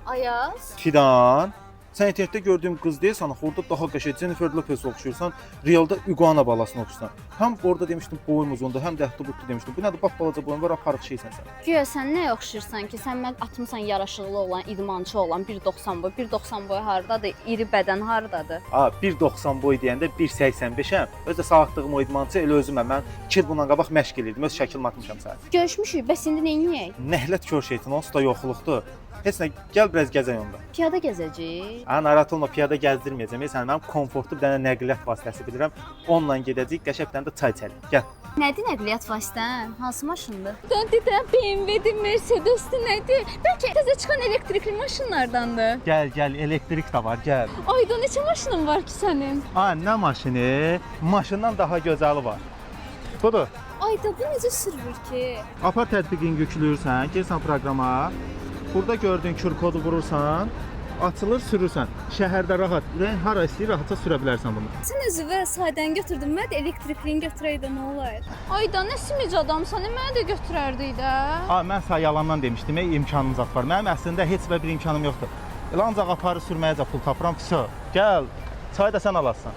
Ayaz. Fidan, sən internetdə gördüyüm qız deyilsən, orada daha qəşəng Jennifer Lopez oxşuyursan, realda iguana balasını oxşuyursan. Həm orada demişdim boyum uzundur, həm də əhdi-butlu demişdim. Bu nədir? Bax balaca boyun var, aparıq şeysən sən. Güya sən nəyə oxşayırsan ki? Sən mən atmısan yaraşıqlı olan, idmançı olan 1.90 boy. 1.90 boy hardadır? İri bədən hardadır? 1.90 boy deyəndə 1.85-əm. Özdə sağlığım o idmançı elə özüməm. Mən 2 il bundan qabaq məşq edirdim. Öz şəklimi atmışam sənə. Görüşmüşük. Bəs indi nə edək? Nəhlət kör şeytan, onsuz da yoxluqdur. Heç nə, gəl biraz gəzək onda. Piyada gəzəcəyik. Narahat olma, piyada gəzdirməyəcəm. Sən mənim komfortlu bir dənə nəqliyyat vasitəsi bilirəm. Onunla gedəcəyik, qəşəng bir dənə də çay içərik. Gəl. Nədir nəqliyyat vasitən? Hansı maşındır? Döndüdən BMW-dir, Mercedes-dir, nədir? Bəlkə təzə çıxan elektrikli maşınlardandır. Gəl, elektrik də var, gəl. Ayda neçə maşının var ki sənin? Nə maşını? Maşından daha gözəli var. Budur. Ayda bu necə sürür ki? APA tətbiqini yükləyirsən, girsən proqrama. Burada gördüyün QR kodu vurursan, açılır, sürürsən. Şəhərdə rahat, ürəyin hara istəyir, rahatca sürə bilərsən bunu. Sən özü və sadəni götürdün, mən də elektriklini götürəydə nə olar? Ayda nə simic adamsan, mənə də götürərdik də. Mən sənə yalandan demişdim, imkanım zat var. Mənim əslində heç bir imkanım yoxdur. Elə ancaq aparı sürməyəcə pul tapıram, vəsə. Gəl, çay da sən alasan.